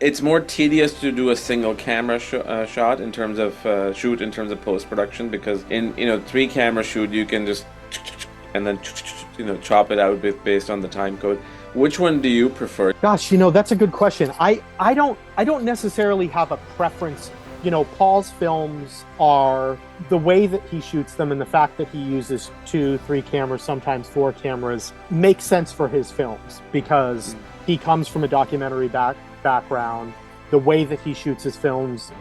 it's more tedious to do a single camera shot in terms of shoot in terms of post production, because in three camera shoot you can just and then chop it out based on the time code. Which one do you prefer? Gosh, that's a good question. I don't necessarily have a preference. Paul's films are the way that he shoots them, and the fact that he uses 2, 3 cameras, sometimes 4 cameras, makes sense for his films because he comes from a documentary background. The way that he shoots his films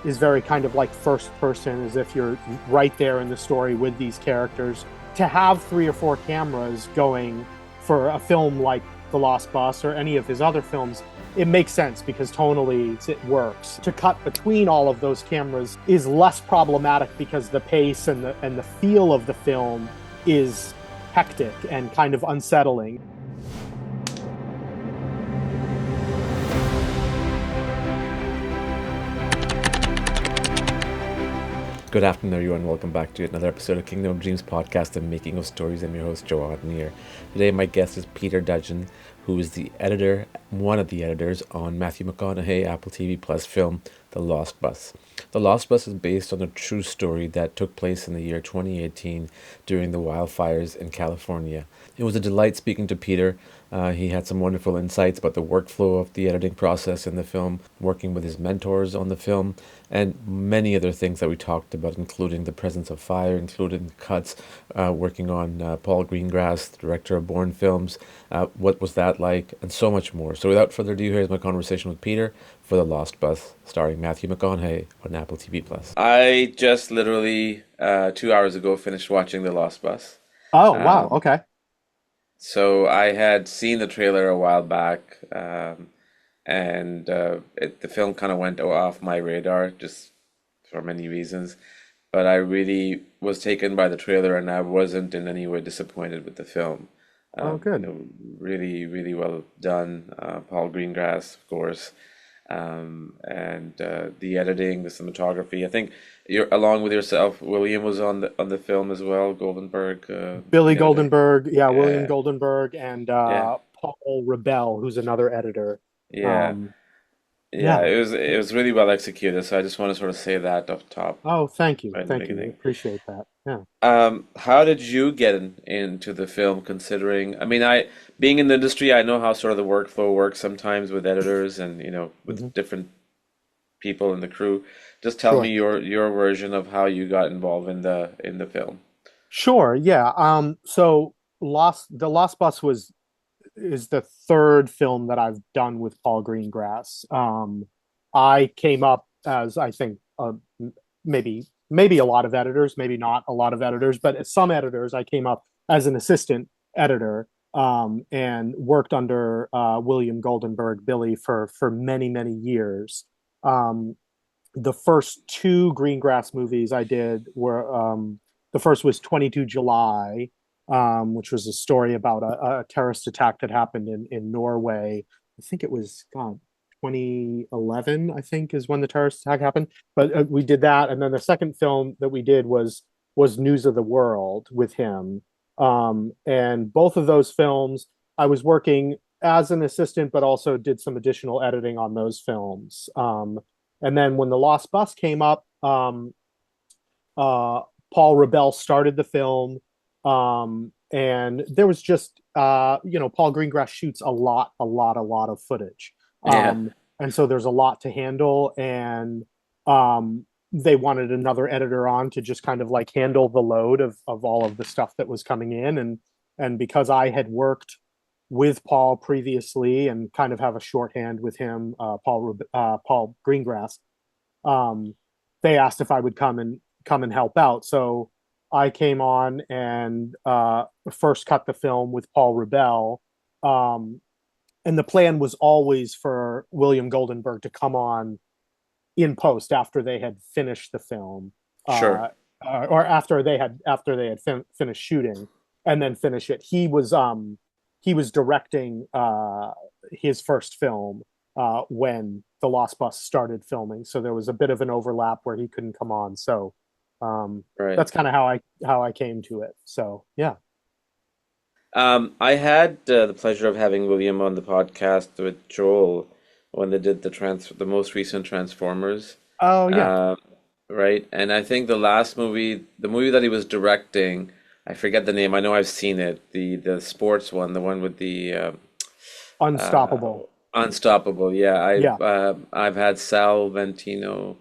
is very kind of like first person, as if you're right there in the story with these characters. To have 3 or 4 cameras going for a film like The Lost Bus or any of his other films, it makes sense because tonally it works. To cut between all of those cameras is less problematic because the pace and the feel of the film is hectic and kind of unsettling. Good afternoon, everyone. Welcome back to another episode of Kingdom of Dreams podcast, The Making of Stories. I'm your host, Joe Otnier. Today, my guest is Peter Dudgeon, who is the editor, one of the editors on Matthew McConaughey Apple TV Plus film, The Lost Bus. The Lost Bus is based on a true story that took place in the year 2018 during the wildfires in California. It was a delight speaking to Peter. He had some wonderful insights about the workflow of the editing process in the film, working with his mentors on the film, and many other things that we talked about, including the presence of fire, including cuts, working on Paul Greengrass, the director of Bourne Films. What was that like? And so much more. So without further ado, here's my conversation with Peter for The Lost Bus, starring Matthew McConaughey on Apple TV Plus. I just literally 2 hours ago finished watching The Lost Bus. Oh, wow. Um, Okay. so I had seen the trailer a while back, and the film kind of went off my radar just for many reasons. But I really was taken by the trailer, and I wasn't in any way disappointed with the film. Oh, good. Really, really well done. Paul Greengrass, of course, and the editing, the cinematography. I think you're along with yourself. William was on the film as well. Goldenberg, Billy the editor. Goldenberg, yeah, William Yeah, Goldenberg, and yeah, Paul Rebell, who's another editor. yeah, Um, yeah. yeah. It was really well executed. So I just want to sort of say that off top Oh, thank you. right in the Thank you. beginning. Appreciate that. Yeah. How did you get into the film, considering, I mean, being in the industry, I know how sort of the workflow works sometimes with editors and, Hmm. with different people in the crew. Just tell me Sure. your version of how you got involved in the film. Sure. Yeah. So The Lost Bus is the third film that I've done with Paul Greengrass. I came up as, I think, maybe a lot of editors, maybe not a lot of editors, but as some editors, I came up as an assistant editor, and worked under William Goldenberg, Billy, for many many years. Um, the first 2 Greengrass movies I did were, the first was 22 July, which was a story about a terrorist attack that happened in Norway. I think it was, God, 2011, I think, is when the terrorist attack happened. But we did that, and then the second film that we did was News of the World with him. And both of those films, I was working as an assistant, but also did some additional editing on those films. And then when The Lost Bus came up, uh, Paul Rebell started the film, and there was just, Paul Greengrass shoots a lot of footage, Yeah, and so there's a lot to handle, and they wanted another editor on to just kind of like handle the load of all of the stuff that was coming in, and because I had worked with Paul previously and kind of have a shorthand with him, Paul Greengrass, um, they asked if I would come and help out. So I came on and first cut the film with Paul Rebell. Um, and the plan was always for William Goldenberg to come on in post after they had finished the film, sure. uh, or after they had finished shooting, and then finish it. He was directing his first film when The Lost Bus started filming, so there was a bit of an overlap where he couldn't come on. So Right. that's kind of how I came to it. So yeah. I had the pleasure of having William on the podcast with Joel. when they did the most recent Transformers. Oh yeah. Uh, right? And I think the movie that he was directing, I forget the name. I know I've seen it. The sports one, the one with the uh, Unstoppable. Unstoppable. Yeah, Yeah. I've had Sal Ventino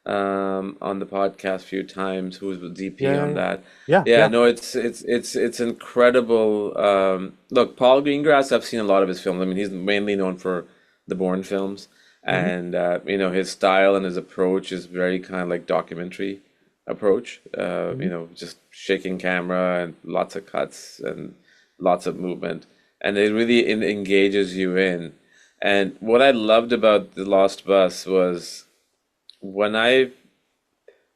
on the podcast a few times, who was the DP Yeah. on Yeah. that. Yeah. Yeah, Yeah. no, it's incredible. Look, Paul Greengrass, I've seen a lot of his films. I mean, he's mainly known for the Bourne films, Hmm. and his style and his approach is very kind of like documentary approach. Hmm. Just shaking camera and lots of cuts and lots of movement, and it really engages you in. And what I loved about The Lost Bus was when I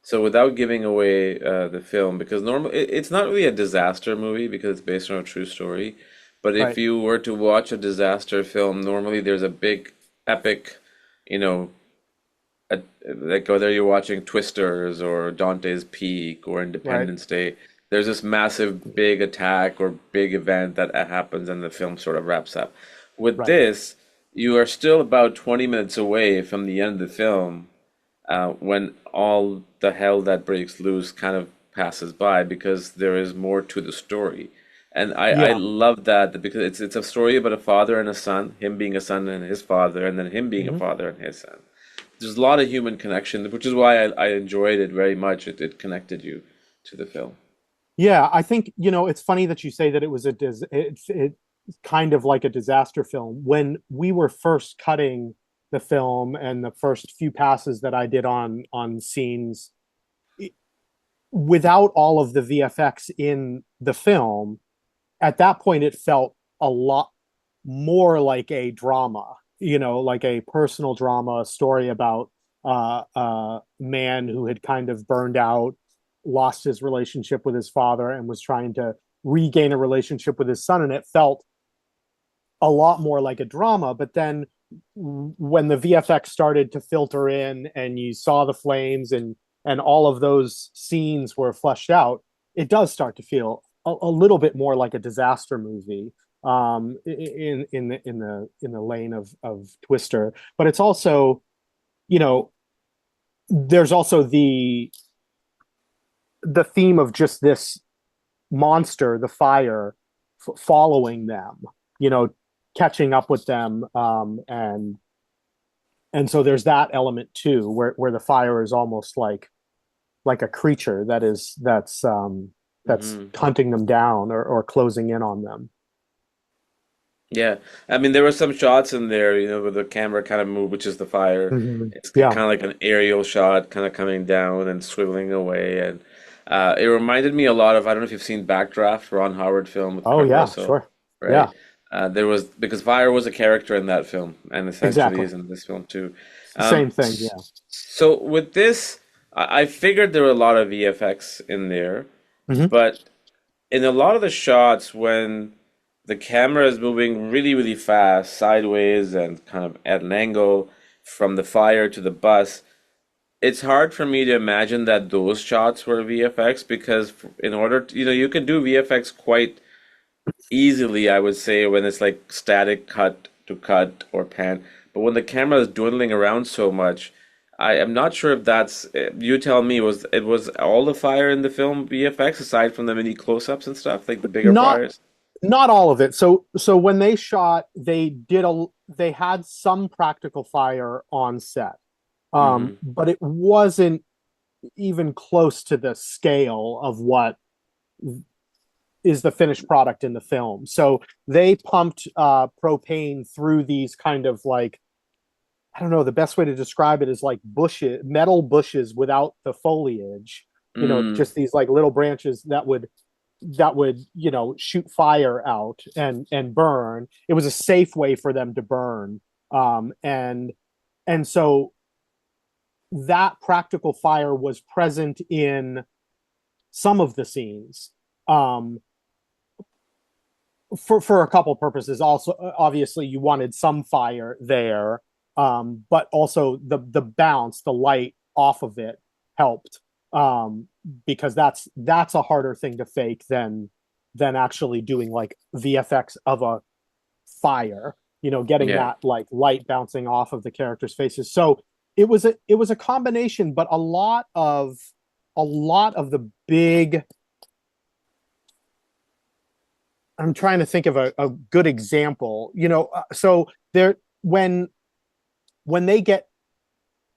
so without giving away the film, because normally it's not really a disaster movie because it's based on a true story. But if Right. you were to watch a disaster film, normally there's a big epic, you know, like whether you're watching Twisters or Dante's Peak or Right. Independence Day, there's this massive big attack or big event that happens and the film sort of wraps up. With Right. this, you are still about 20 minutes away from the end of the film when all the hell that breaks loose kind of passes by because there is more to the story. And I Yeah. love that because it's a story about a father and a son, him being a son and his father, and then him being a Hmm. father and his son. There's a lot of human connection, which is why I enjoyed it very much. It connected you to the film. Yeah. I think, it's funny that you say that it kind of like a disaster film. When we were first cutting the film and the first few passes that I did on scenes, without all of the VFX in the film, at that point it felt a lot more like a drama, like a personal drama, a story about a man who had kind of burned out, lost his relationship with his father, and was trying to regain a relationship with his son. And it felt a lot more like a drama. But then when the VFX started to filter in and you saw the flames and all of those scenes were fleshed out, it does start to feel a little bit more like a disaster movie, in the lane of Twister. But it's also, you know there's also the theme of just this monster, the fire, following them, you know catching up with them, and so there's that element too, where the fire is almost like a creature that's Hmm. hunting them down, or closing in on them. Yeah, I mean there were some shots in there, where the camera kind of moved, which is the fire. Hmm. It's kind Yeah. of like an aerial shot, kind of coming down and swiveling away, and it reminded me a lot of I don't know if you've seen Backdraft, Ron Howard film with Oh Kurt yeah, Russell, sure. right? Yeah, There was because fire was a character in that film, and essentially exactly. is in this film too. Same thing. S- Yeah. so with this, I figured there were a lot of VFX in there, Hmm. but in a lot of the shots when the camera is moving really, really fast, sideways and kind of at an angle from the fire to the bus, it's hard for me to imagine that those shots were VFX because in order to, you can do VFX quite easily, I would say, when it's like static cut to cut or pan. But when the camera is dwindling around so much, I am not sure if that's, you tell me, was all the fire in the film VFX aside from the many close-ups and stuff, like the bigger Not fires? not all of it. So when they shot, they had some practical fire on set, Hmm. but it wasn't even close to the scale of what is the finished product in the film. So they pumped propane through these kind of like, I don't know, the best way to describe it is like bushes, metal bushes without the foliage. Mm. Just these like little branches that would shoot fire out and burn. It was a safe way for them to burn, and so that practical fire was present in some of the scenes, um, for a couple purposes. Also, obviously, you wanted some fire there, but also the bounce, the light off of it helped, um, because that's a harder thing to fake than actually doing like VFX of a fire. getting Yeah. that like light bouncing off of the characters' faces. So it was a combination, but a lot of the big. I'm trying to think of a good example. So there when they get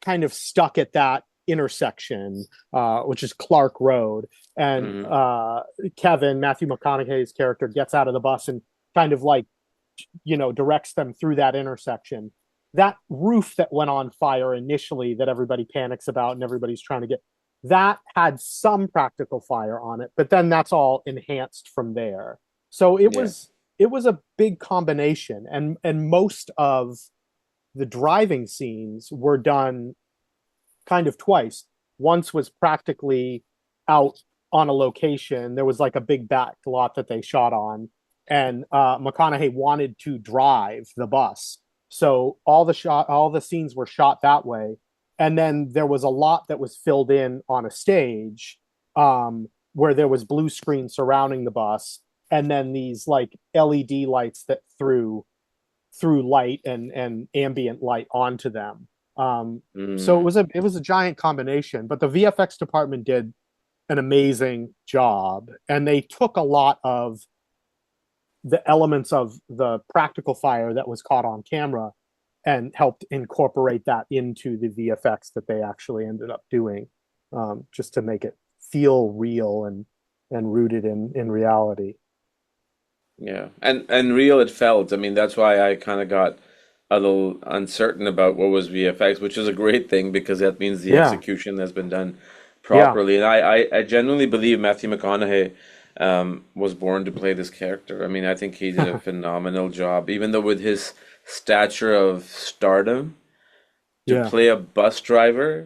kind of stuck at that intersection, which is Clark Road, and Hmm. Kevin, Matthew McConaughey's character, gets out of the bus and kind of like, directs them through that intersection. That roof that went on fire initially, that everybody panics about and everybody's trying to get, that had some practical fire on it, but then that's all enhanced from there. So it Yeah. was it was a big combination, and most of the driving scenes were done kind of twice. Once was practically out on a location. There was like a big back lot that they shot on, and McConaughey wanted to drive the bus, so all the scenes were shot that way. And then there was a lot that was filled in on a stage, where there was blue screen surrounding the bus, and then these like LED lights that threw light and ambient light onto them. So it Mm. was a giant combination, but the VFX department did an amazing job, and they took a lot of the elements of the practical fire that was caught on camera and helped incorporate that into the VFX that they actually ended up doing, just to make it feel real and rooted in reality. Yeah. And real it felt. I mean, that's why I kind of got a little uncertain about what was VFX, which is a great thing because that means the Yeah, execution has been done yeah. properly. And I genuinely believe Matthew McConaughey was born to play this character. I mean, I think he did a phenomenal job, even though with his stature of stardom, to Yeah, play a bus driver,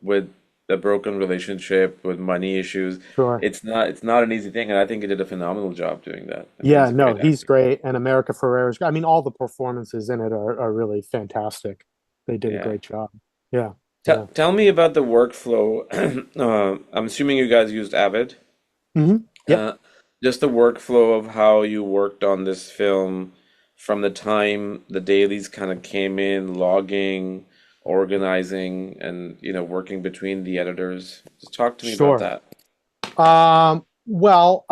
with a broken relationship, with money issues, sure. it's not an easy thing, and I think he did a phenomenal job doing that. I mean, Yeah, he's a no, great he's actor. great. And America Ferrera's, I mean, all the performances in it are really fantastic. They did a Yeah. great job. Yeah, Tell yeah. tell me about the workflow. I'm assuming you guys used Avid. Yep, Uh, just the workflow of how you worked on this film from the time the dailies kind of came in, logging, organizing, and working between the editors. Just talk to me about sure. that. Well,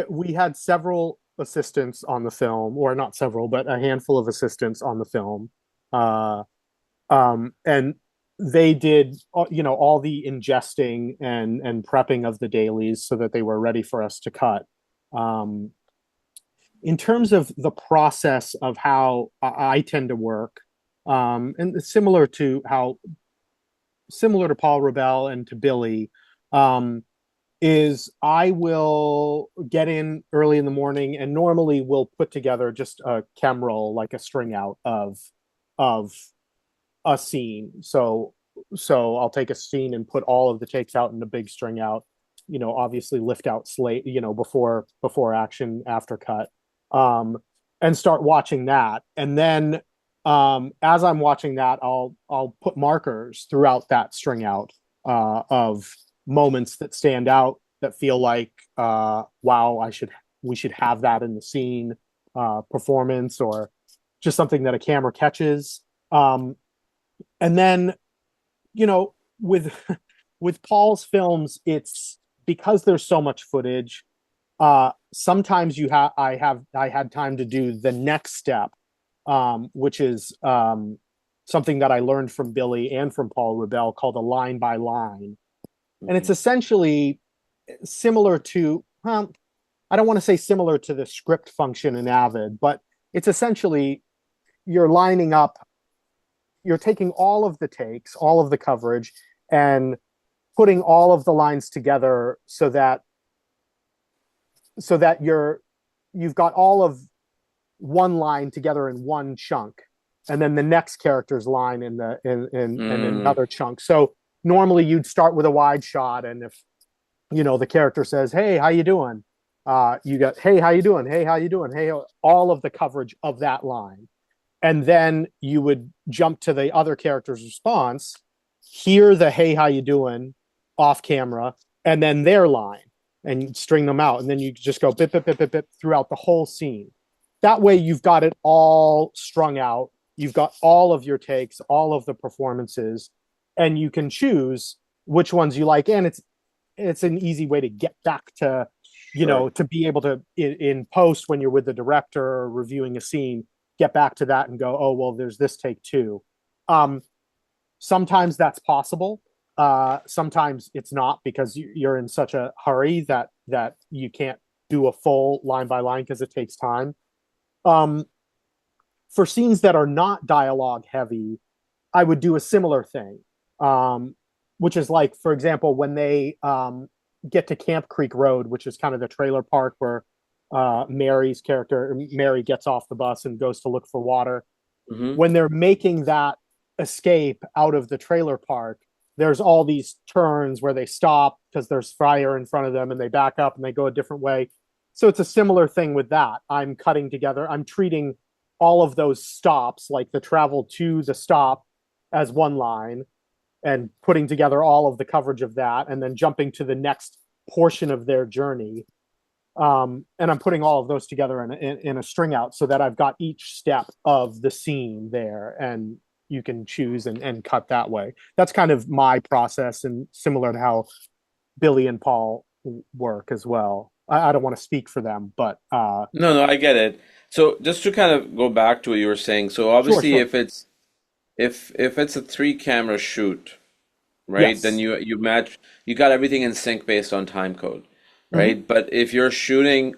we had several assistants on the film, or not several, but a handful of assistants on the film. Uh, and they did, all the ingesting and prepping of the dailies so that they were ready for us to cut. Um, in terms of the process of how I tend to work, and similar to Paul Rebell and to Billy, um, is I will get in early in the morning and normally we'll put together just a chem roll, like a string out of a scene. So I'll take a scene and put all of the takes out in a big string out. Obviously lift out slate, before action, after cut, um, and start watching that. And then, as I'm watching that, I'll put markers throughout that string out, of moments that stand out, that feel like, wow, we should have that in the scene, performance, or just something that a camera catches. Um, and then, with with Paul's films, it's because there's so much footage. Sometimes I had time to do the next step, which is, something that I learned from Billy and from Paul Rebell, called a line by line, and it's Hmm. essentially similar to, I don't want to say similar to the script function in Avid, but it's essentially, you're lining up, you're taking all of the takes, all of the coverage, and putting all of the lines together so that you've got all of one line together in one chunk, and then the next character's line in Mm. another chunk. So normally you'd start with a wide shot, and if the character says, "Hey, how you doing?" You got, "Hey, how you doing? Hey, how you doing? Hey," all of the coverage of that line, and then you would jump to the other character's response, hear the "Hey, how you doing?" off camera, and then their line, and string them out, and then you just go bip bip bip bip bip throughout the whole scene. that way you've got it all strung out. You've got all of your takes, all of the performances, and you can choose which ones you like. And it's an easy way to get back to, Sure. to be able to in post when you're with the director or reviewing a scene, get back to that and go, oh well, there's this take too. Sometimes that's possible. Sometimes it's not, because you're in such a hurry that you can't do a full line by line because it takes time. For scenes that are not dialogue heavy, I would do a similar thing, which is like, for example, when they get to Camp Creek Road, which is kind of the trailer park where Mary's character, Mary, gets off the bus and goes to look for water. Hmm. When they're making that escape out of the trailer park, there's all these turns where they stop because there's fire in front of them, and they back up and they go a different way. So it's a similar thing with that. I'm cutting together, I'm treating all of those stops, like the travel to the stop, as one line, and putting together all of the coverage of that, and then jumping to the next portion of their journey. And I'm putting all of those together in a string out, so that I've got each step of the scene there, and you can choose and cut that way. That's kind of my process, and similar to how Billy and Paul work as well. I don't want to speak for them, but No, no, I get it. So just to kind of go back to what you were saying, so sure, obviously sure. if it's a three camera shoot, right? Then Yes. you match, you got everything in sync based on time code, Hmm. right? But if you're shooting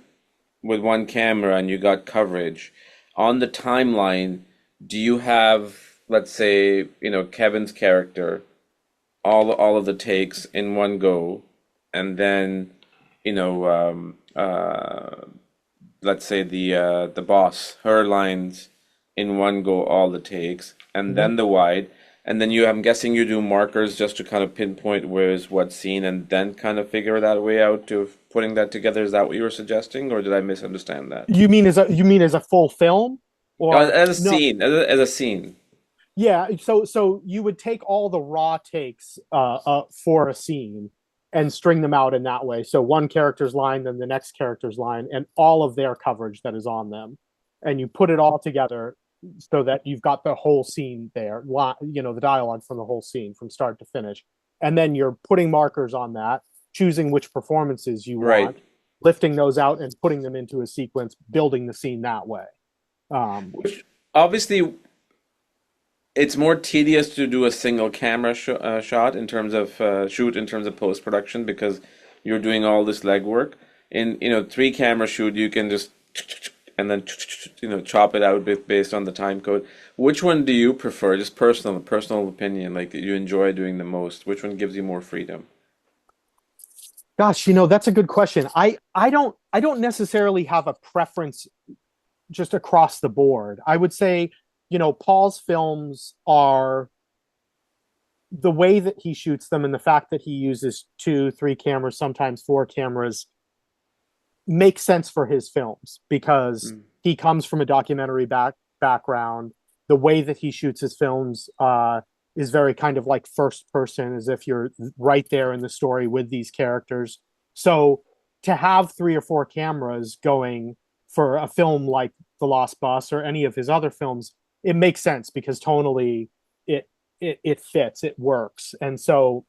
with one camera and you got coverage on the timeline, do you have, let's say, Kevin's character, all of the takes in one go, and then, you know, let's say the boss, her lines in one go, all the takes, and Hmm. then the wide, and then I'm guessing you do markers just to kind of pinpoint where's what scene, and then kind of figure that way out to putting that together. Is that what you were suggesting, or did I misunderstand that? You mean as a full film, or As a no? scene, as a scene. Yeah, so you would take all the raw takes for a scene and string them out in that way. So one character's line, then the next character's line, and all of their coverage that is on them, and you put it all together so that you've got the whole scene there. The dialogue from the whole scene from start to finish, and then you're putting markers on that, choosing which performances you Right. want, lifting those out and putting them into a sequence, building the scene that way. Um, Which obviously it's more tedious to do a single camera shot in terms of shoot in terms of post production because you're doing all this legwork. In three camera shoot, you can just and then chop it out based on the time code. Which one do you prefer? Just personal opinion, like that you enjoy doing the most. Which one gives you more freedom? Gosh, that's a good question. I don't necessarily have a preference just across the board. I would say, Paul's films are the way that he shoots them, and the fact that he uses two, three cameras, sometimes four cameras, makes sense for his films because Mm. he comes from a documentary background. The way that he shoots his films is very kind of like first person, as if you're right there in the story with these characters. So to have three or four cameras going for a film like The Lost Bus or any of his other films, it makes sense because tonally it it fits, it works. And so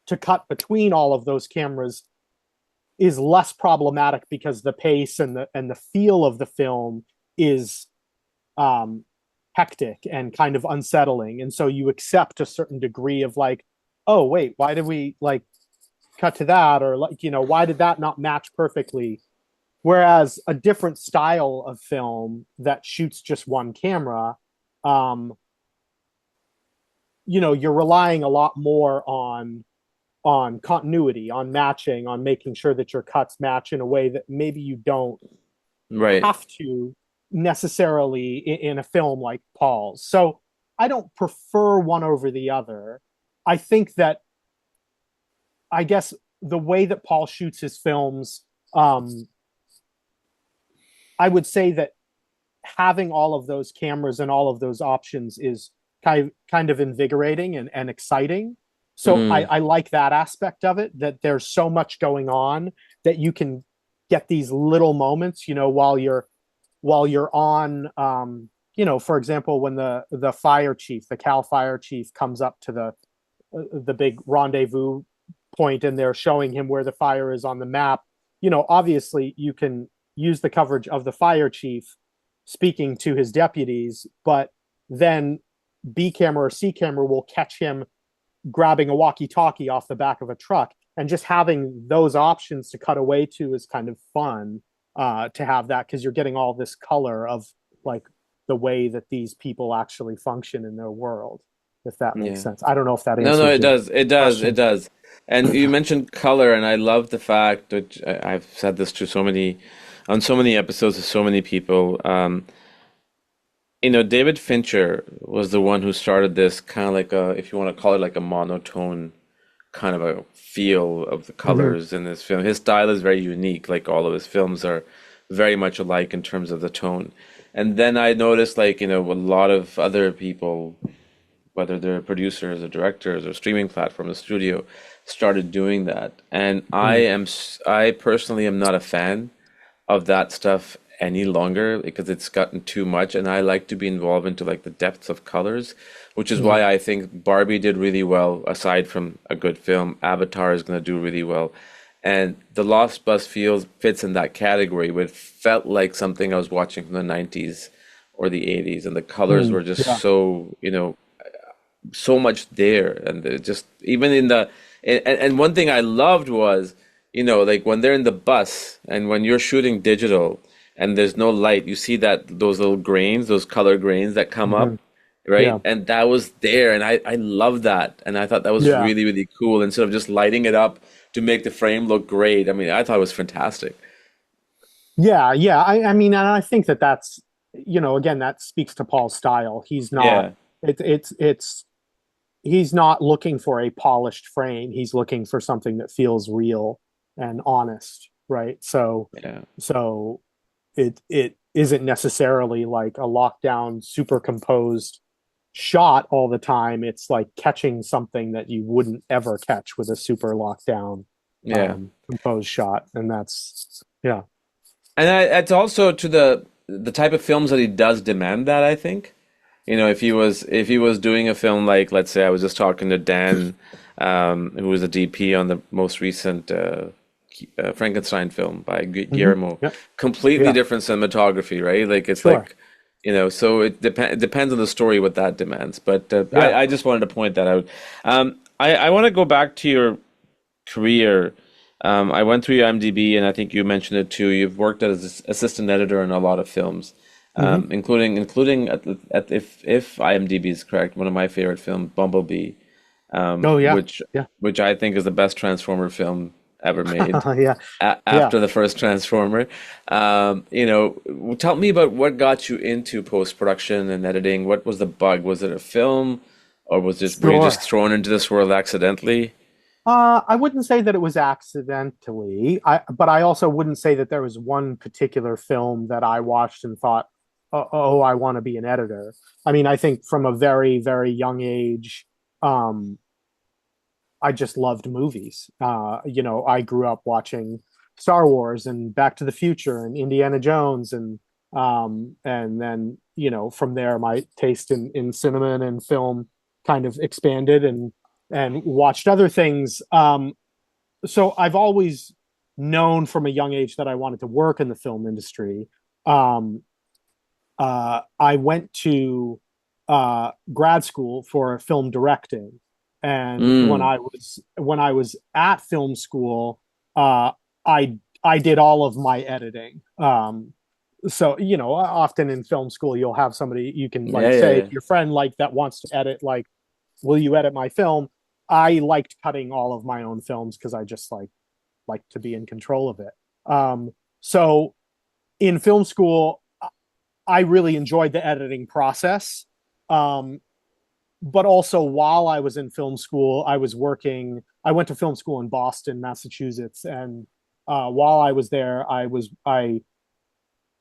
to cut between all of those cameras is less problematic because the pace and the feel of the film is um hectic and kind of unsettling, and so you accept a certain degree of like, oh wait, why did we like cut to that, or like, why did that not match perfectly? Whereas a different style of film that shoots just one camera, um you're relying a lot more on continuity, on matching, on making sure that your cuts match in a way that maybe you don't Right. have to necessarily in a film like Paul's. So I don't prefer one over the other. I think that, I guess, the way that Paul shoots his films, um, I would say that having all of those cameras and all of those options is kind of invigorating and exciting. So I, Mm. I like that aspect of it, that there's so much going on that you can get these little moments, while you're while you're on, for example, when the fire chief, the Cal fire chief, comes up to the big rendezvous point, and they're showing him where the fire is on the map. Obviously you can use the coverage of the fire chief speaking to his deputies, but then B camera or C camera will catch him grabbing a walkie-talkie off the back of a truck, and just having those options to cut away to is kind of fun, to have that, because you're getting all this color of like the way that these people actually function in their world, if that makes Yeah. sense. I don't know if that No, no, answers it your does. It does. It question. does. And you mentioned color, and I love the fact that I've said this to on so many episodes to so many people. David Fincher was the one who started this kind of like if you want to call it like a monotone kind of a feel of the Mm-hmm. colors in this film. His style is very unique. Like all of his films are very much alike in terms of the tone. And then I noticed a lot of other people, whether they're producers or directors or streaming platform or studio, started doing that. And I personally am not a fan of that stuff any longer because it's gotten too much, and I like to be involved into like the depths of colors, which is Mm-hmm. why I think Barbie did really well. Aside from a good film, Avatar is going to do really well, and The Lost Bus fits in that category. Where it felt like something I was watching from the 90s or the 80s, and the colors Mm-hmm. were just Yeah. so so much there, and it just even in the and one thing I loved was like when they're in the bus and when you're shooting digital and there's no light, you see that those little grains, those color grains that come Mm-hmm. up, right? Yeah. And that was there, and I love that, and I thought that was Yeah. really really cool. Instead of just lighting it up to make the frame look great, I mean, I thought it was fantastic. Yeah. Yeah. I mean, and I think that that's, again, that speaks to Paul's style. Yeah, It's he's not looking for a polished frame. He's looking for something that feels real and honest, right? yeah, So it isn't necessarily like a lockdown, super composed shot all the time. It's like catching something that you wouldn't ever catch with a super lockdown, yeah. composed shot, and that's yeah. And it's also to the type of films that he does demand that, I think. If he was doing a film like, let's say, I was just talking to Dan, who was the DP on the most recent Frankenstein film by Hmm. Guillermo, Yeah, completely yeah, different cinematography, right? Like it's sure, like, so it depends on the story what that demands. But yeah. I just wanted to point that out. I want to go back to your career. I went through your IMDb, and I think you mentioned it too. You've worked as assistant editor in a lot of films, Hmm. including if IMDb is correct, one of my favorite films, Bumblebee, Oh yeah, which yeah, which I think is the best Transformer film ever made. yeah, yeah. After the first Transformer, tell me about what got you into post production and editing. What was the bug? Was it a film, or were you Sure. just thrown into this world accidentally? I wouldn't say that it was accidentally. But I also wouldn't say that there was one particular film that I watched and thought, oh, I want to be an editor. I mean, I think from a very, very young age, um, I just loved movies. I grew up watching Star Wars and Back to the Future and Indiana Jones, and then from there my taste in cinema and film kind of expanded, and watched other things. So I've always known from a young age that I wanted to work in the film industry. Um, I went to grad school for film directing, and Mm, when I was at film school, uh, I did all of my editing. So often in film school you'll have somebody you can yeah, like yeah, say to yeah. your friend like that wants to edit, like, will you edit my film? I liked cutting all of my own films because I just like to be in control of it. So in film school, I really enjoyed the editing process. Um, but also while I was in film school, I was working. I went to film school in Boston, Massachusetts, and while I was there, I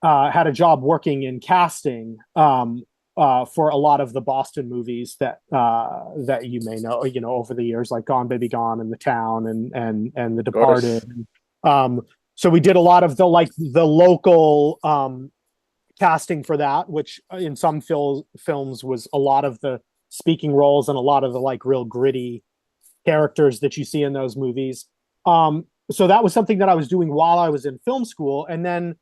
had a job working in casting, for a lot of the Boston movies that you may know, over the years, like Gone Baby Gone and The Town and The Of course. Departed. Um, so we did a lot of the local casting for that, which in some films was a lot of the speaking roles and a lot of the like real gritty characters that you see in those movies. So that was something that I was doing while I was in film school, and then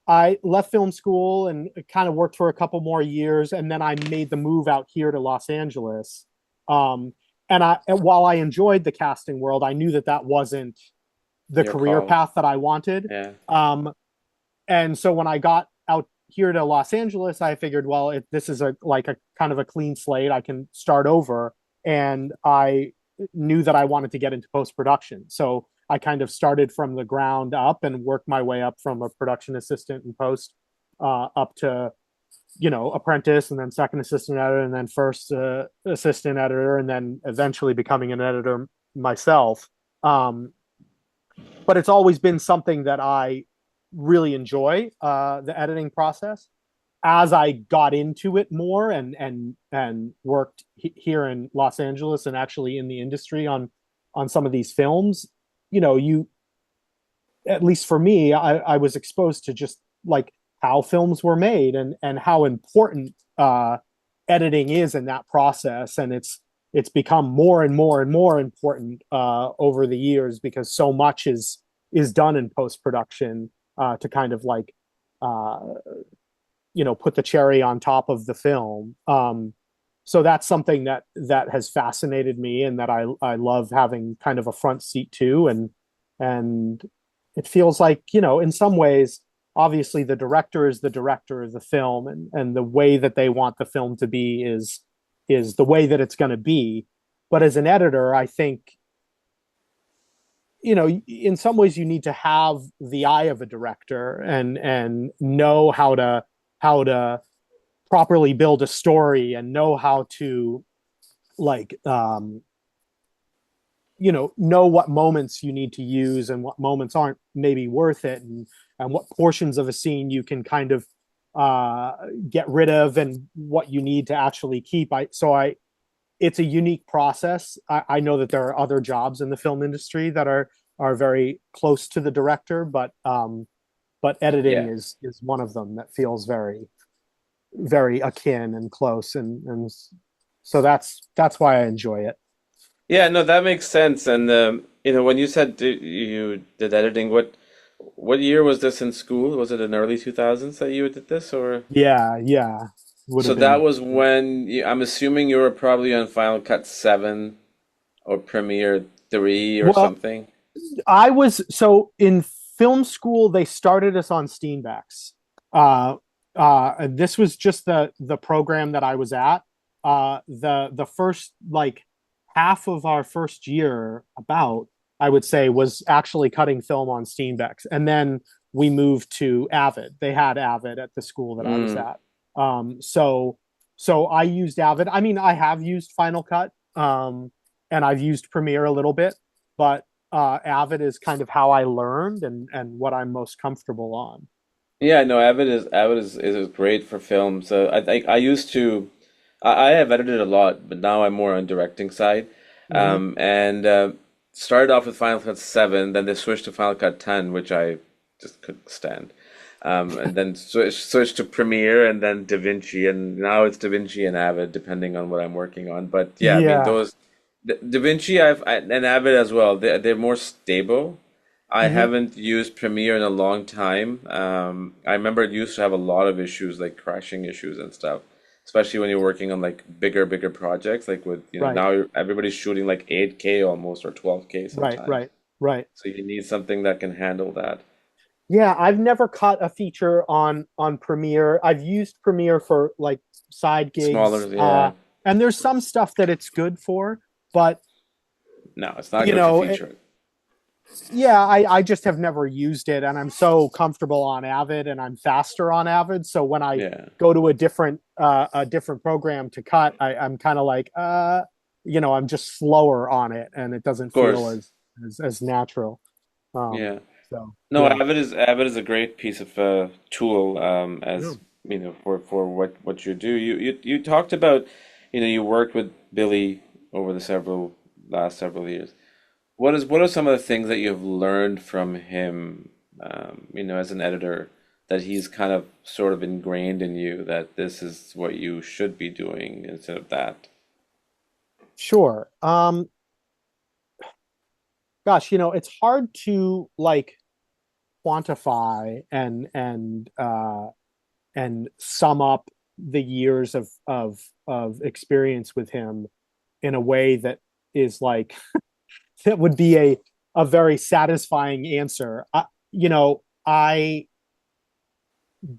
I left film school and kind of worked for a couple more years, and then I made the move out here to Los Angeles. Um, and while I enjoyed the casting world, I knew that that wasn't the Your career call. path that I wanted. Yeah. And so when I got out here to Los Angeles, I figured, well, this is a like a kind of a clean slate. I can start over, and I knew that I wanted to get into post production. So I kind of started from the ground up and worked my way up from a production assistant in post up to apprentice, and then second assistant editor, and then first assistant editor, and then eventually becoming an editor myself. But it's always been something that I really enjoy, the editing process. As I got into it more and worked here in Los Angeles and actually in the industry on some of these films, you, at least for me, I was exposed to just like how films were made and how important editing is in that process, and it's become more and more and more important over the years, because so much is done in post production to kind of like put the cherry on top of the film. So that's something that has fascinated me, and that I love having kind of a front seat to, and it feels like, in some ways, obviously the director is the director of the film, and the way that they want the film to be is the way that it's going to be. But as an editor, I think, in some ways you need to have the eye of a director and know how to properly build a story, and know how to like know what moments you need to use and what moments aren't maybe worth it, and what portions of a scene you can kind of get rid of, and what you need to actually keep. It's a unique process. I know that there are other jobs in the film industry that are very close to the director, but editing Yeah. is one of them that feels very, very akin and close, and so that's why I enjoy it. Yeah, no, that makes sense. And when you said you did editing, what year was this in school? Was it in early 2000s that you did this, or? Yeah, would So have that been. was when I'm assuming you were probably on Final Cut 7 or Premiere 3 or Well, something. I was so in film school. They started us on Steenbecks. This was just the program that I was at. The first like half of our first year, about I would say, was actually cutting film on Steenbecks, and then we moved to Avid. They had Avid at the school that I was Mm. at. So I used Avid. I mean, I have used Final Cut, and I've used Premiere a little bit, but Avid is kind of how I learned, and what I'm most comfortable on. Yeah, no, Avid is great for films. I used to I have edited a lot, but now I'm more on directing side. Hmm. And started off with Final Cut 7, then they switched to Final Cut 10, which I just couldn't stand. And then switched to Premiere and then DaVinci, and now it's DaVinci and Avid, depending on what I'm working on. But yeah, I mean Yeah. those DaVinci and Avid as well. They're more stable. I Hmm. haven't used Premiere in a long time. I remember it used to have a lot of issues, like crashing issues and stuff, especially when you're working on like bigger projects, like with, Right. now everybody's shooting like 8K almost or 12K Right. sometimes. Right. Right. So you need something that can handle that. Yeah, I've never cut a feature on Premiere. I've used Premiere for like side Smaller, gigs, yeah. and there's some stuff that it's good for, but No, it's not you good for know, it, feature. yeah, I just have never used it, and I'm so comfortable on Avid, and I'm faster on Avid. So when I Yeah, of go to a different program to cut, I'm kind of like I'm just slower on it, and it doesn't feel course. as natural. Um, Yeah. so No, yeah. Avid is a great piece of tool, Yeah. as for what you do. You talked about, you worked with Billy over the several last several years. What are some of the things that you've learned from him, as an editor, that he's kind of sort of ingrained in you that this is what you should be doing instead of that? Sure. Gosh, it's hard to like quantify and sum up the years of experience with him in a way that is like that would be a very satisfying answer. I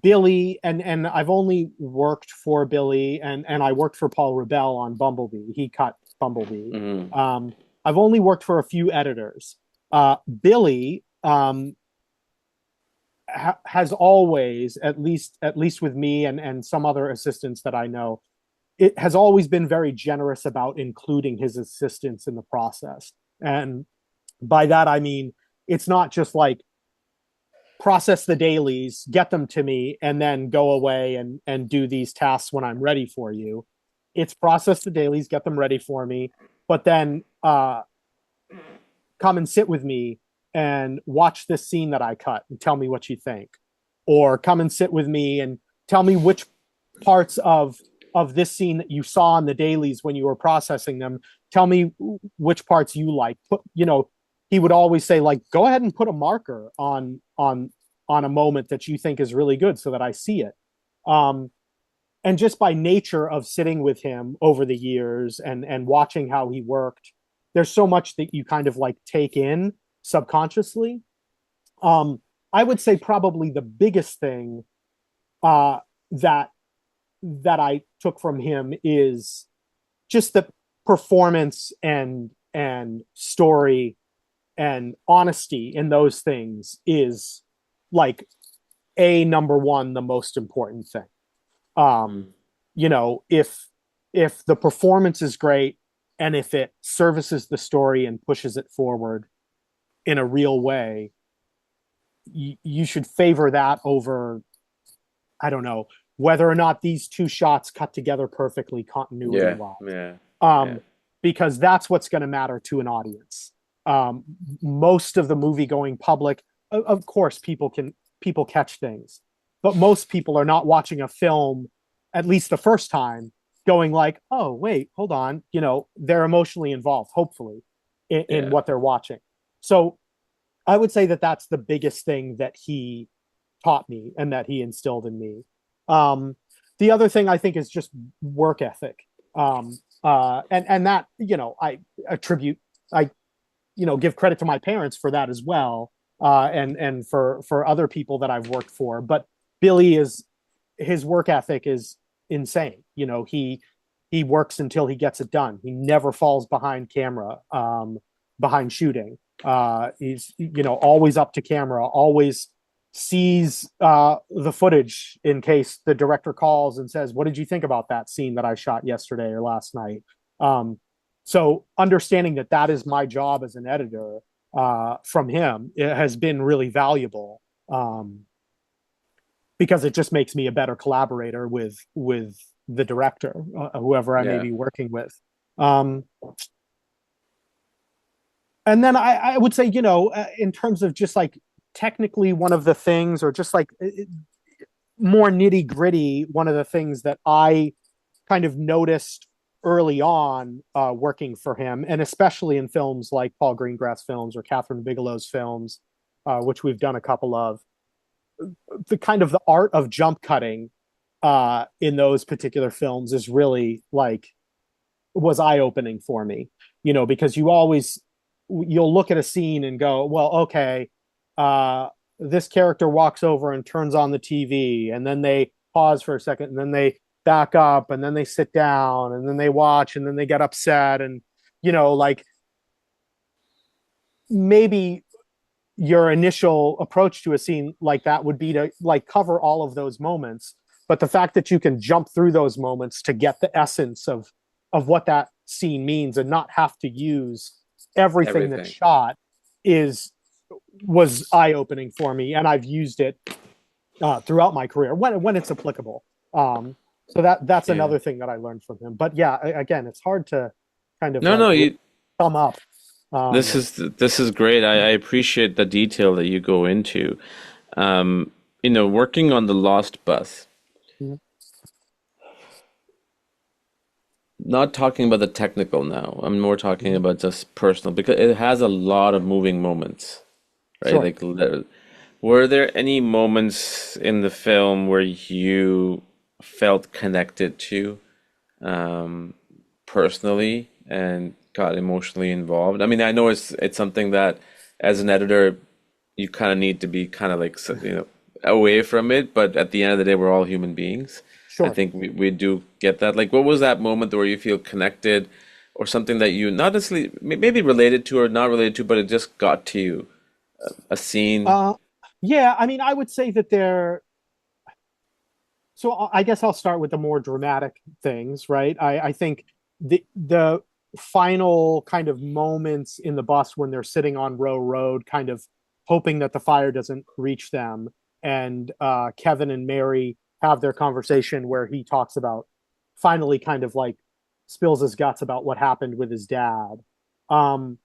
Billy, and I've only worked for Billy, and I worked for Paul Rebell on Bumblebee. He cut Bumblebee. Hmm. I've only worked for a few editors. Billy has always, at least with me and some other assistants that I know, it has always been very generous about including his assistants in the process. And by that I mean it's not just like process the dailies, get them to me, and then go away and do these tasks when I'm ready for you. It's process the dailies, get them ready for me, but then come and sit with me and watch this scene that I cut and tell me what you think. Or come and sit with me and tell me which parts of this scene that you saw in the dailies when you were processing them. Tell me which parts you like. He would always say, like, go ahead and put a marker on a moment that you think is really good so that I see it. And just by nature of sitting with him over the years and watching how he worked, there's so much that you kind of like take in subconsciously. I would say probably the biggest thing that I took from him is just the performance and story and honesty in those things is like number one, the most important thing. If the performance is great and if it services the story and pushes it forward in a real way, you should favor that over, I don't know, whether or not these two shots cut together perfectly continuity wise. Yeah. Because that's what's going to matter to an audience. Most of the movie going public, of course, people catch things, but most people are not watching a film, at least the first time, going like, oh, wait, hold on. They're emotionally involved, hopefully, in what they're watching. So I would say that that's the biggest thing that he taught me and that he instilled in me. The other thing I think is just work ethic. And that, I give credit to my parents for that as well. And for other people that I've worked for, but his work ethic is insane. He works until he gets it done. He never falls behind camera, behind shooting. He's, always up to camera, always sees the footage in case the director calls and says, what did you think about that scene that I shot yesterday or last night? So understanding that is my job as an editor, from him, it has been really valuable, because it just makes me a better collaborator with the director, whoever I may be working with. And then I would say, in terms of just like technically one of the things, or just like more nitty gritty, one of the things that I kind of noticed early on, working for him, and especially in films like Paul Greengrass films or Catherine Bigelow's films, which we've done a couple of, the kind of the art of jump cutting in those particular films is really was eye-opening for me, because you'll look at a scene and go, well, okay, this character walks over and turns on the TV, and then they pause for a second, and then they back up, and then they sit down, and then they watch, and then they get upset, and maybe your initial approach to a scene like that would be to cover all of those moments, but the fact that you can jump through those moments to get the essence of what that scene means and not have to use everything that's shot was eye-opening for me, and I've used it throughout my career when it's applicable. So that's another thing that I learned from him. But yeah, again, it's hard to kind of sum up. This is great. I appreciate the detail that you go into. working on the Lost Bus, Mhm. not talking about the technical now. I'm more talking Mhm. about just personal because it has a lot of moving moments, right? Sure. Were there any moments in the film where you felt connected to um, personally and got emotionally involved? I mean, I know it's something that as an editor you kind of need to be kind of like away from it, but at the end of the day, we're all human beings. I Sure. think we do get that. Like, what was that moment where you feel connected, or something that you not necessarily maybe related to or not related to, but it just got to you? A scene. Uh, yeah, I mean, I would say that there. So I guess I'll start with the more dramatic things, right? I think the final kind of moments in the bus when they're sitting on Row Road, kind of hoping that the fire doesn't reach them, and Kevin and Mary have their conversation where he talks about finally kind of like spills his guts about what happened with his dad. Um,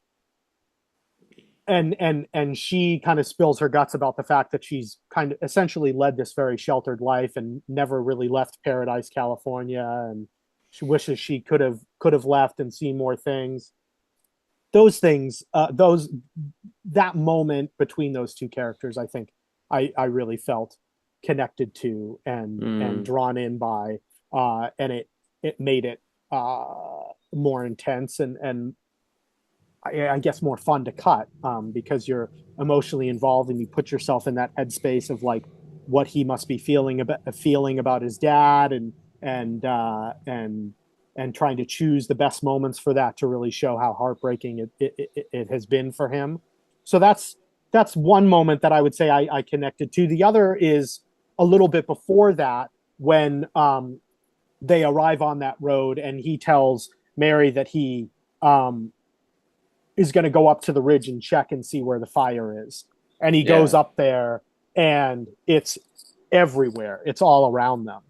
and she kind of spills her guts about the fact that she's kind of essentially led this very sheltered life and never really left Paradise, California, and she wishes she could have left and seen more things. Those things, those that moment between those two characters, I think I really felt connected to and Mm, drawn in by, and it made it more intense and I guess more fun to cut, because you're emotionally involved and you put yourself in that headspace of like what he must be feeling about his dad and uh, and and trying to choose the best moments for that to really show how heartbreaking it has been for him. So that's one moment that I would say I connected to. The other is a little bit before that when they arrive on that road and he tells Mary that he um, is going to go up to the ridge and check and see where the fire is. And he goes yeah, up there and it's everywhere. It's all around them.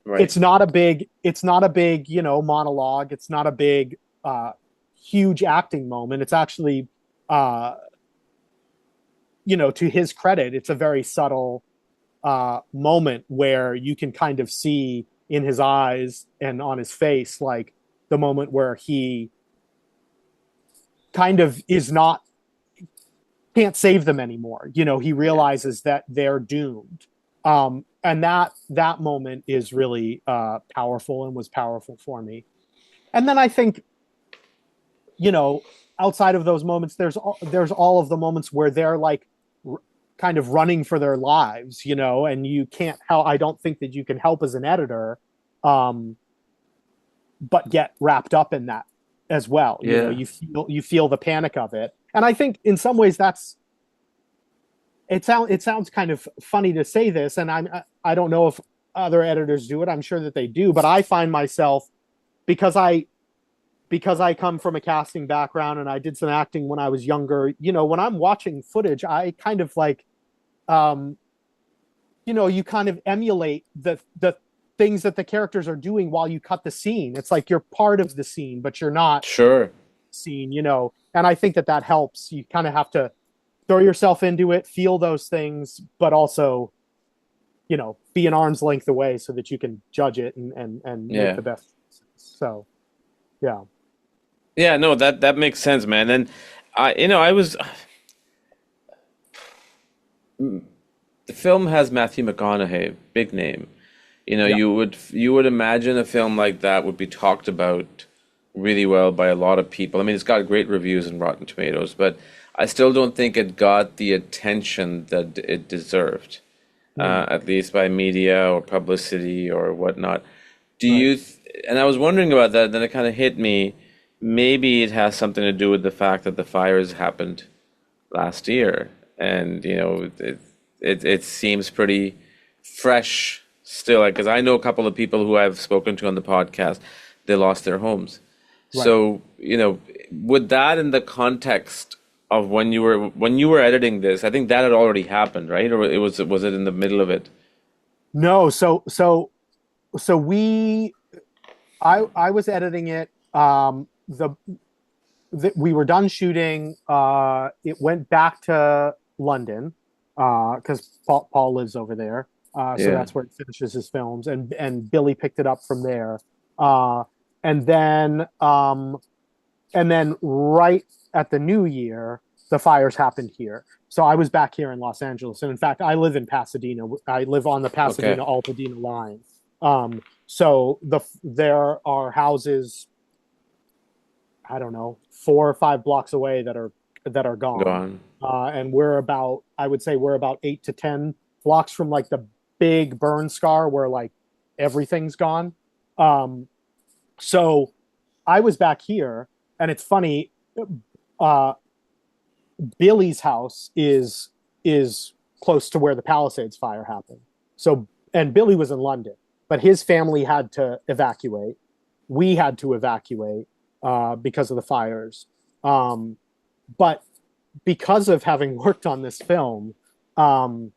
right. It's not a big monologue. It's not a big huge acting moment. It's actually uh to his credit, it's a very subtle moment where you can kind of see in his eyes and on his face like the moment where he kind of is not can't save them anymore. He Yeah. realizes that they're doomed. And that moment is really powerful and was powerful for me. And then I think, you know, outside of those moments, there's all of the moments where they're like kind of running for their lives, and you can't help. I don't think that you can help as an editor, um, but get wrapped up in that as well. Yeah. You feel the panic of it, and I think in some ways it sounds kind of funny to say this, and I don't know if other editors do it. I'm sure that they do, but I find myself because I come from a casting background and I did some acting when I was younger. When I'm watching footage, I kind of like, um, you kind of emulate the things that the characters are doing while you cut the scene. It's like you're part of the scene, but you're not Sure. scene. And I think that helps. You kind of have to throw yourself into it, feel those things, but also, be an arm's length away so that you can judge it and make Yeah. the best choices. So, yeah. Yeah, no, that makes sense, man. And I was the film has Matthew McConaughey, big name. Yeah. You would imagine a film like that would be talked about really well by a lot of people. I mean, it's got great reviews in Rotten Tomatoes, but I still don't think it got the attention that it deserved, Mm, at least by media or publicity or whatnot. Do right. you, and I was wondering about that, then it kind of hit me. Maybe it has something to do with the fact that the fires happened last year, and it seems pretty fresh still. Like, because I know a couple of people who I've spoken to on the podcast, they lost their homes. Right. So, with that in the context of when you were editing this, I think that had already happened, right? Or was it in the middle of it? No, so I was editing it. We were done shooting. It went back to London. because Paul lives over there. So Yeah. that's where he finishes his films, and Billy picked it up from there. Uh, and then right at the new year, the fires happened here. So I was back here in Los Angeles, and in fact, I live in Pasadena. I live on the Okay. Pasadena Altadena line. So there are houses, I don't know, 4 or 5 blocks away that are Go gone, on. and I would say we're about 8 to 10 blocks from like the big burn scar where like everything's gone. Um, so I was back here, and it's funny. Uh, Billy's house is close to where the Palisades fire happened. So, and Billy was in London, but his family had to evacuate. We had to evacuate because of the fires. Um, but because of having worked on this film, um,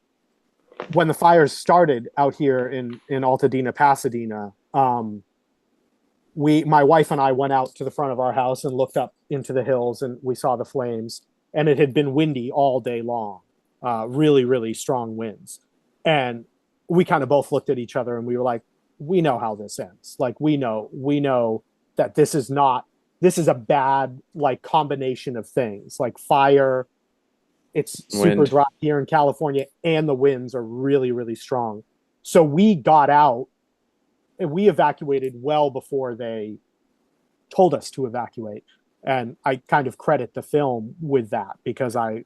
when the fires started out here in Altadena, Pasadena, my wife and I went out to the front of our house and looked up into the hills, and we saw the flames. And it had been windy all day long, really, really strong winds. And we kind of both looked at each other and we were like, we know how this ends. Like we know that this is a bad like combination of things, like fire. It's super Wind. dry here in California, and the winds are really, really strong. So we got out and we evacuated well before they told us to evacuate. And I kind of credit the film with that because I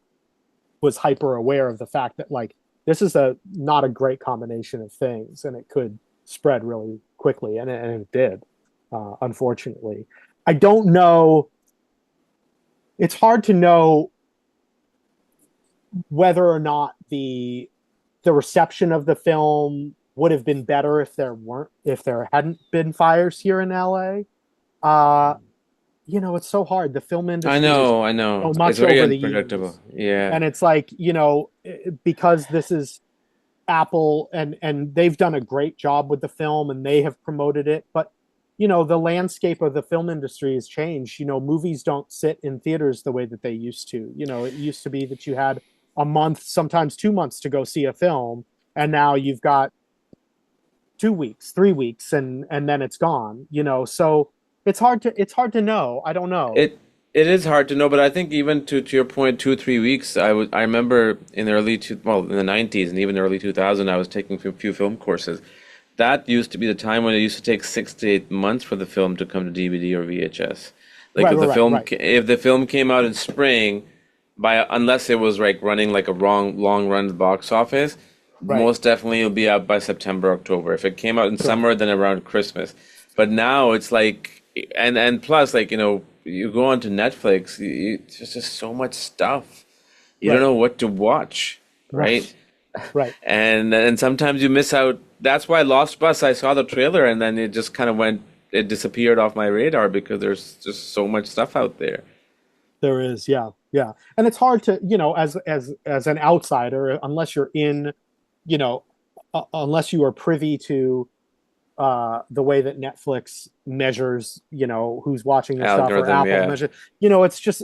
was hyper aware of the fact that like this is a not a great combination of things, and it could spread really quickly, and it did, unfortunately. I don't know. It's hard to know whether or not the reception of the film would have been better if there hadn't been fires here in LA. Uh, it's so hard. The film I industry has know, I know. so It's much very over the unpredictable. years, Yeah. and it's like because this is Apple, and they've done a great job with the film, and they have promoted it, but the landscape of the film industry has changed. Movies don't sit in theaters the way that they used to. It used to be that you had a month, sometimes 2 months to go see a film, and now you've got 2 weeks, 3 weeks, and then it's gone. So it's hard to know. I don't know. It is hard to know, but I think even to your point, 2 3 weeks. I remember in the in the 90s and even early 2000, I was taking a few film courses. That used to be the time when it used to take 6 to 8 months for the film to come to DVD or VHS. Like Right, right, right, right, if the film came out in spring, by unless it was like running like a wrong long run at the box office, right. most definitely it'll be out by September, October. If it came out in Sure. summer, then around Christmas. But now it's like, and plus, like, you go onto Netflix, there's just so much stuff. You don't Right, know what to watch, right? right, right. And sometimes you miss out. That's why Lost Bus, I saw the trailer and then it just kind of it disappeared off my radar because there's just so much stuff out there. There is, yeah, yeah, and it's hard to, as an outsider, unless you're in, you know, unless you are privy to the way that Netflix measures, who's watching the stuff, or Algorithm, Apple yeah. measures, it's just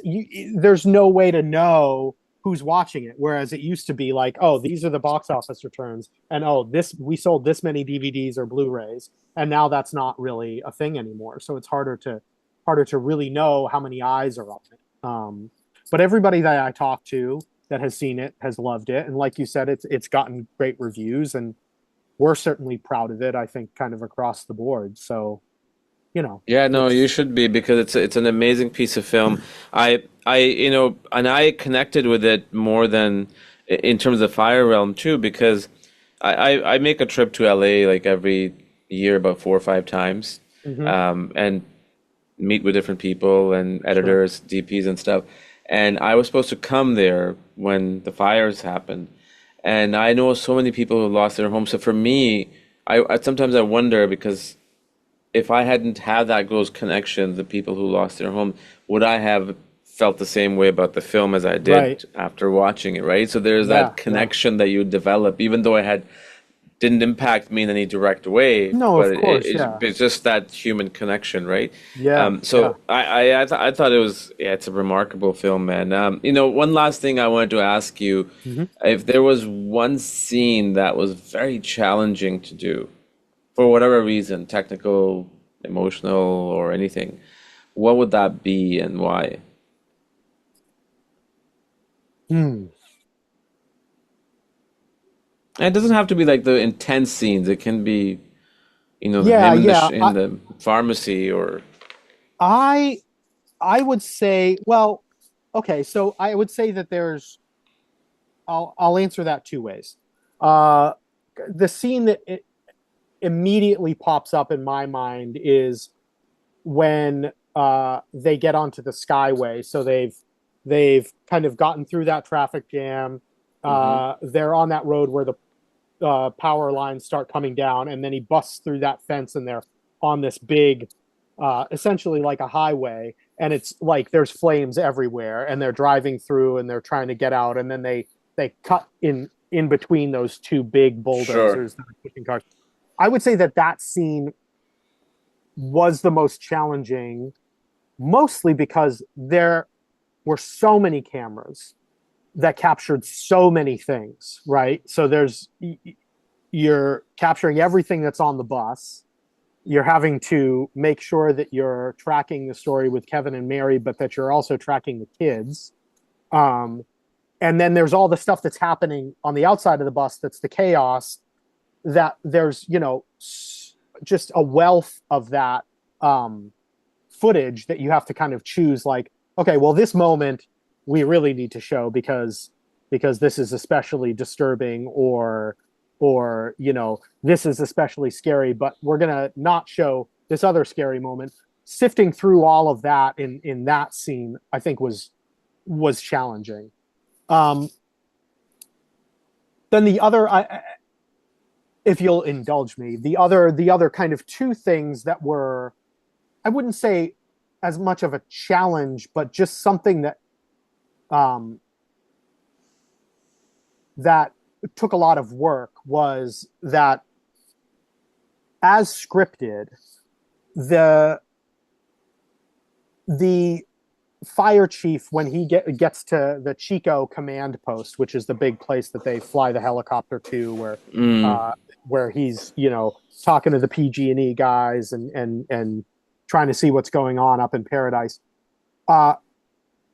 there's no way to know who's watching it. Whereas it used to be like, oh, these are the box office returns, and oh, this we sold this many DVDs or Blu-rays, and now that's not really a thing anymore. So it's harder to really know how many eyes are on it. But everybody that I talk to that has seen it has loved it, and like you said, it's gotten great reviews, and we're certainly proud of it. I think kind of across the board. So Yeah, no, you it's should be because it's an amazing piece of film. And I connected with it more than in terms of Fire Realm too because I make a trip to LA like every year about 4 or 5 times, hmm and meet with different people and sure, editors, DPs and stuff. And I was supposed to come there when the fires happened, and I know so many people who lost their homes. So for me, I sometimes I wonder because if I hadn't had that close connection, the people who lost their home, would I have felt the same way about the film as I right, did after watching it, right? So there's yeah, that yeah, connection that you develop, even though I had didn't impact me in any direct way, No, but of course, yeah. it's just that human connection, right? Yeah, yeah. So I thought it was, yeah, it's a remarkable film, man. One last thing I wanted to ask you, Hmm. if there was one scene that was very challenging to do for whatever reason, technical, emotional, or anything, what would that be and why? Hmm. And it doesn't have to be like the intense scenes. It can be, Yeah, him in yeah. in the pharmacy or. I I would say, well, okay, so I would say that I'll answer that two ways. Uh, the scene that it immediately pops up in my mind is when they get onto the Skyway. So they've kind of gotten through that traffic jam. Hmm. They're on that road where the power lines start coming down, and then he busts through that fence, and they're on this big, essentially like a highway, and it's like there's flames everywhere, and they're driving through, and they're trying to get out, and then they cut in between those two big Sure. bulldozers that are pushing cars. I would say that that scene was the most challenging, mostly because there were so many cameras that captured so many things, right? So you're capturing everything that's on the bus. You're having to make sure that you're tracking the story with Kevin and Mary, but that you're also tracking the kids. Um, and then there's all the stuff that's happening on the outside of the bus that's the chaos, that there's, just a wealth of that um, footage that you have to kind of choose, like, okay, well, this moment we really need to show because this is especially disturbing, or this is especially scary, but we're gonna not show this other scary moment. Sifting through all of that in that scene, I think was challenging. um then the other, if you'll indulge me, the other kind of two things that were, I wouldn't say as much of a challenge, but just something um, that took a lot of work, was that, as scripted, the the fire chief, when he gets to the Chico command post, which is the big place that they fly the helicopter to, Mm. uh, where he's talking to the PG&E guys, and trying to see what's going on up in Paradise. Uh,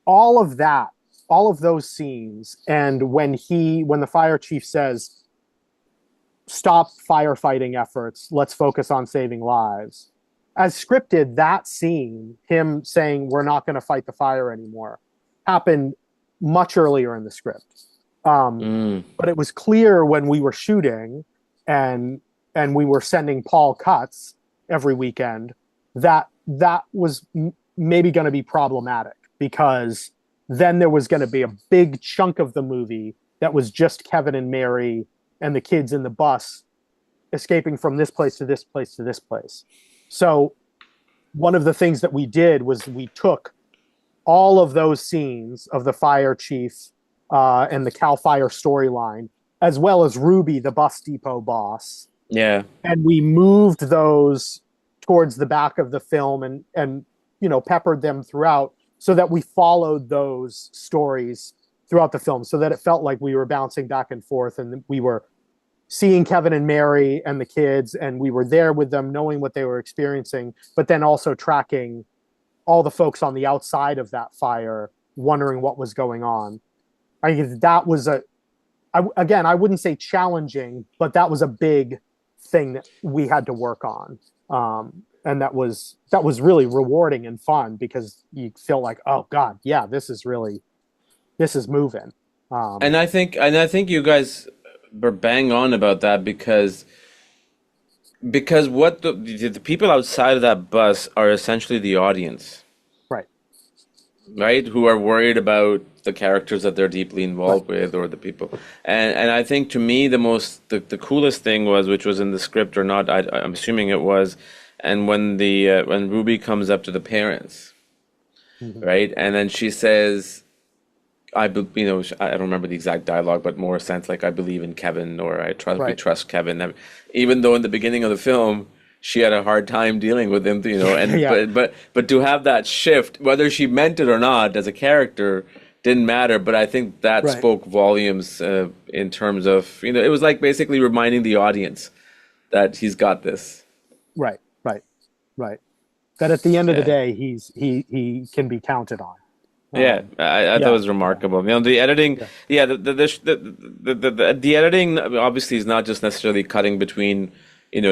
all of that, all of those scenes, and when the fire chief says, "Stop firefighting efforts, let's focus on saving lives." As scripted, that scene, him saying, "We're not going to fight the fire anymore," happened much earlier in the script. Mm. But it was clear when we were shooting, and we were sending Paul cuts every weekend, that that was maybe going to be problematic, because then there was going to be a big chunk of the movie that was just Kevin and Mary and the kids in the bus escaping from this place to this place to this place. So one of the things that we did was we took all of those scenes of the fire chief and the Cal Fire storyline, as well as Ruby, the bus depot boss, Yeah. and we moved those towards the back of the film, and peppered them throughout, so that we followed those stories throughout the film, so that it felt like we were bouncing back and forth, and we were seeing Kevin and Mary and the kids, and we were there with them, knowing what they were experiencing, but then also tracking all the folks on the outside of that fire, wondering what was going on. I think that was again, I wouldn't say challenging, but that was a big thing that we had to work on. And that was really rewarding and fun, because you feel like, oh God, yeah, this is moving. Um, And I think you guys were bang on about that because what the people outside of that bus are essentially the audience, right, right? Who are worried about the characters that they're deeply right. involved with, or the people. And I think, to me, the coolest thing was, which was in the script or not, I'm assuming it was, and when Ruby comes up to the parents, Mhm. right? And then she says, I don't remember the exact dialogue, but more a sense like I believe in Kevin, or we Right. trust Kevin. Even though in the beginning of the film she had a hard time dealing with him, and Yeah. but to have that shift, whether she meant it or not, as a character, didn't matter. But I think that Right. spoke volumes in terms of, it was like basically reminding the audience that he's got this. Right. Right. Right. That at the end of the Yeah. day, he can be counted on. Yeah, I thought it Yeah. was remarkable. The editing, Yeah. yeah, the editing obviously is not just necessarily cutting between,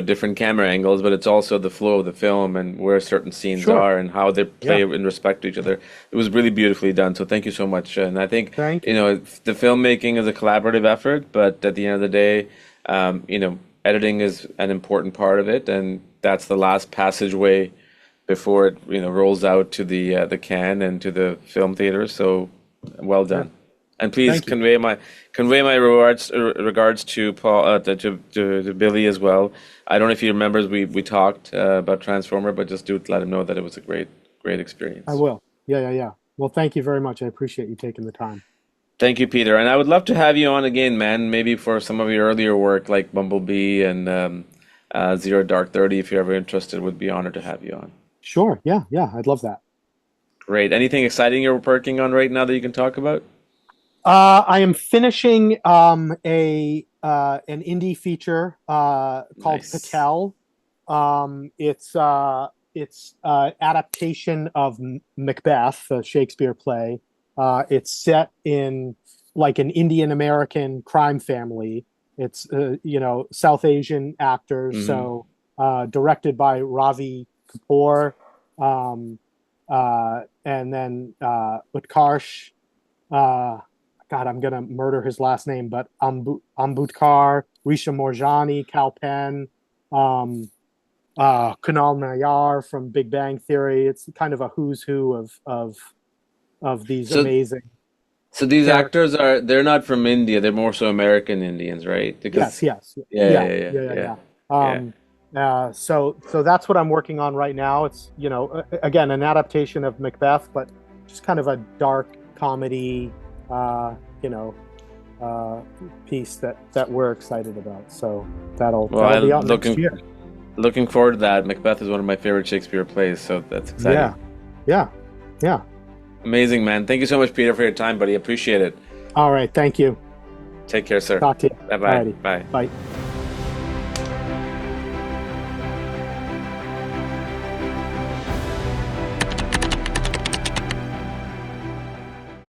different camera angles, but it's also the flow of the film and where certain scenes Sure. are and how they play Yeah. in respect to each other. It was really beautifully done. So thank you so much. And I think, Thank you. the filmmaking is a collaborative effort, but at the end of the day, editing is an important part of it, and that's the last passageway before it rolls out to the can and to the film theater. So well Yeah. done, and please Thank you. convey my regards to Paul, to Billy as well. I don't know if he remembers we talked about Transformer, but just do let him know that it was a great I experience. will. Yeah. Yeah. Yeah. Well, thank you very much. I appreciate you taking the time. Thank you, Peter, and I would love to have you on again, man. Maybe for some of your earlier work like Bumblebee and Zero Dark 30. If you're ever interested, would be honored to have you on. Sure. Yeah. Yeah. I'd love that. Great. Anything exciting you're working on right now that you can talk about? I am finishing a an indie feature called Nice. Patel. It's adaptation of Macbeth, a Shakespeare play. It's set in like an Indian American crime family. It's South Asian actors, Hmm. so directed by Ravi Kapoor, um, and then Utkarsh. Uh, God, I'm gonna murder his last name, but Ambutkar, Risha Morjani, Kal Penn, um, Kunal Nayar from Big Bang Theory. It's kind of a who's who of these So, amazing so these characters. actors they're not from India. They're more so American Indians, right? Yes, Because yes, yeah, yeah, yeah, yeah, yeah, yeah, yeah, yeah. yeah. So that's what I'm working on right now. It's again an adaptation of Macbeth, but just kind of a dark comedy, uh, you know, uh, piece that we're excited about. So Well, that'll be I'm out next year. looking forward to that. Macbeth is one of my favorite Shakespeare plays, so that's exciting. Yeah, yeah, yeah. Amazing, man. Thank you so much, Peter, for your time, buddy. Appreciate it. All right, thank you. Take care, sir. Talk to you. Bye All bye. righty, Bye. bye.